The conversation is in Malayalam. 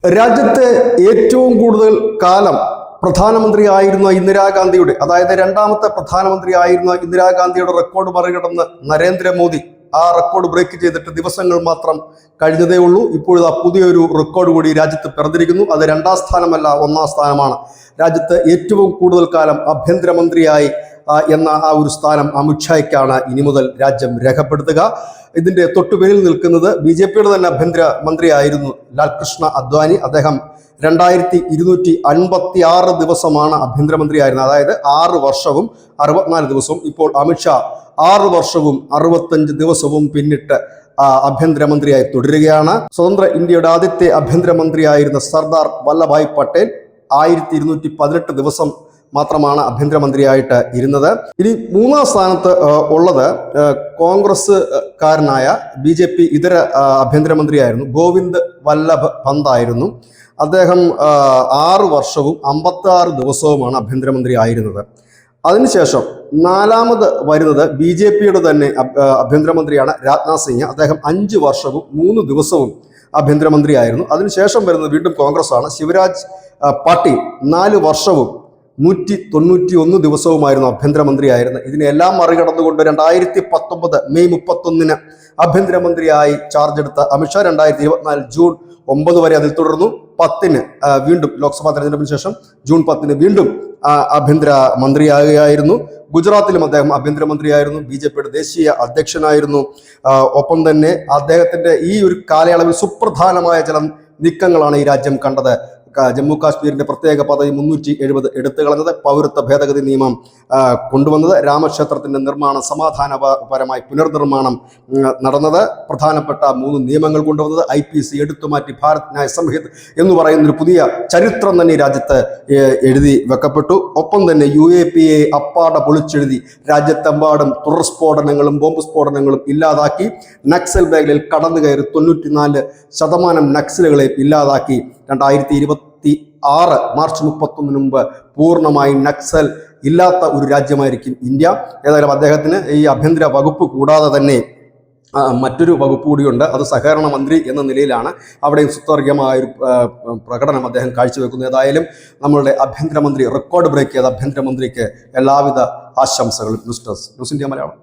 രാജ്യത്തെ ഏറ്റവും കൂടുതൽ കാലം പ്രധാനമന്ത്രിയായിരുന്ന ഇന്ദിരാഗാന്ധിയുടെ, അതായത് രണ്ടാമത്തെ പ്രധാനമന്ത്രിയായിരുന്ന ഇന്ദിരാഗാന്ധിയുടെ റെക്കോർഡ് മറികടന്ന് നരേന്ദ്രമോദി ആ റെക്കോർഡ് ബ്രേക്ക് ചെയ്തിട്ട് ദിവസങ്ങൾ മാത്രം കഴിഞ്ഞതേ ഉള്ളൂ. ഇപ്പോഴത്തെ പുതിയൊരു റെക്കോർഡ് കൂടി രാജ്യത്ത് പിറന്നിരിക്കുന്നു. അത് രണ്ടാം സ്ഥാനമല്ല, ഒന്നാം സ്ഥാനമാണ്. രാജ്യത്ത് ഏറ്റവും കൂടുതൽ കാലം ആഭ്യന്തരമന്ത്രിയായി എന്ന ആ ഒരു സ്ഥാനം അമിത്ഷായ്ക്കാണ് ഇനി മുതൽ രാജ്യം രേഖപ്പെടുത്തുക. ഇതിന്റെ തൊട്ടുപിന്നിൽ നിൽക്കുന്നത് BJPയുടെ തന്നെ ആഭ്യന്തര മന്ത്രിയായിരുന്നു ലാൽകൃഷ്ണ അദ്വാനി. അദ്ദേഹം 2256 ദിവസമാണ് ആഭ്യന്തരമന്ത്രിയായിരുന്നത്, അതായത് 6 വർഷവും 64 ദിവസവും. ഇപ്പോൾ അമിത്ഷാ 6 വർഷവും 65 ദിവസവും പിന്നിട്ട് ആഭ്യന്തരമന്ത്രിയായി തുടരുകയാണ്. സ്വതന്ത്ര ഇന്ത്യയുടെ ആദ്യത്തെ ആഭ്യന്തരമന്ത്രിയായിരുന്ന സർദാർ വല്ലഭായ് പട്ടേൽ 1218 ദിവസം മാത്രമാണ് ആഭ്യന്തരമന്ത്രിയായിട്ട് ഇരുന്നത്. ഇനി മൂന്നാം സ്ഥാനത്ത് ഉള്ളത് കോൺഗ്രസ്സുകാരനായ BJP ഇതര ആഭ്യന്തരമന്ത്രിയായിരുന്നു ഗോവിന്ദ് വല്ലഭ് പന്ത് ആയിരുന്നു. അദ്ദേഹം 6 വർഷവും 56 ദിവസവുമാണ് ആഭ്യന്തരമന്ത്രി ആയിരുന്നത്. അതിനുശേഷം നാലാമത് വരുന്നത് BJPയുടെ തന്നെ ആഭ്യന്തരമന്ത്രിയാണ് രാജ്നാഥ് സിംഗ്. അദ്ദേഹം 5 വർഷവും 3 ദിവസവും ആഭ്യന്തരമന്ത്രി ആയിരുന്നു. അതിനുശേഷം വരുന്നത് വീണ്ടും കോൺഗ്രസ് ആണ്. ശിവരാജ് പാട്ടീൽ 4 വർഷവും 191 ദിവസവുമായിരുന്നു ആഭ്യന്തരമന്ത്രിയായിരുന്നത്. ഇതിനെല്ലാം മറികടന്നുകൊണ്ട് 2019 മെയ് 31 ആഭ്യന്തരമന്ത്രിയായി ചാർജ് എടുത്ത അമിത്ഷാ 2024 ജൂൺ 9 വരെ അതിൽ തുടർന്നു. 10 വീണ്ടും ലോക്സഭാ തെരഞ്ഞെടുപ്പിന് ശേഷം ജൂൺ 10 വീണ്ടും ആഭ്യന്തര മന്ത്രിയാകുകയായിരുന്നു. ഗുജറാത്തിലും അദ്ദേഹം ആഭ്യന്തരമന്ത്രിയായിരുന്നു. BJPയുടെ ദേശീയ അധ്യക്ഷനായിരുന്നു. ഒപ്പം തന്നെ അദ്ദേഹത്തിന്റെ ഈ ഒരു കാലയളവിൽ സുപ്രധാനമായ ചില നീക്കങ്ങളാണ് ഈ രാജ്യം കണ്ടത്. ജമ്മു കാശ്മീരിന്റെ പ്രത്യേക പദവി 370 എടുത്തു കളഞ്ഞത്, പൗരത്വ ഭേദഗതി നിയമം കൊണ്ടുവന്നത്, രാമക്ഷേത്രത്തിന്റെ നിർമ്മാണം, സമാധാനപരമായി പുനർനിർമ്മാണം നടന്നത്, പ്രധാനപ്പെട്ട 3 നിയമങ്ങൾ കൊണ്ടുവന്നത്, IPC എടുത്തുമാറ്റി ഭാരത് ന്യായ സംഹിത എന്ന് പറയുന്നൊരു പുതിയ ചരിത്രം തന്നെ ഈ രാജ്യത്ത് എഴുതി വെക്കപ്പെട്ടു. ഒപ്പം തന്നെ UAPA അപ്പാടെ പൊളിച്ചെഴുതി രാജ്യത്തെമ്പാടും തുടർസ്ഫോടനങ്ങളും ബോംബ് സ്ഫോടനങ്ങളും ഇല്ലാതാക്കി. നക്സൽ മേഖലയിൽ കടന്നു കയറി 94% നക്സലുകളെ ഇല്ലാതാക്കി. 2026 മാർച്ച് 31 മുമ്പ് പൂർണ്ണമായി നക്സൽ ഇല്ലാത്ത ഒരു രാജ്യമായിരിക്കും ഇന്ത്യ. ഏതായാലും അദ്ദേഹത്തിന് ഈ ആഭ്യന്തര വകുപ്പ് കൂടാതെ തന്നെ മറ്റൊരു വകുപ്പ് കൂടിയുണ്ട്. അത് സഹകരണ മന്ത്രി എന്ന നിലയിലാണ്. അവിടെയും സുതാര്യമായൊരു പ്രകടനം അദ്ദേഹം കാഴ്ചവെക്കുന്നു. ഏതായാലും നമ്മളുടെ ആഭ്യന്തരമന്ത്രി റെക്കോർഡ് ബ്രേക്ക് ചെയ്ത ആഭ്യന്തരമന്ത്രിക്ക് എല്ലാവിധ ആശംസകളും. News India Malayalam.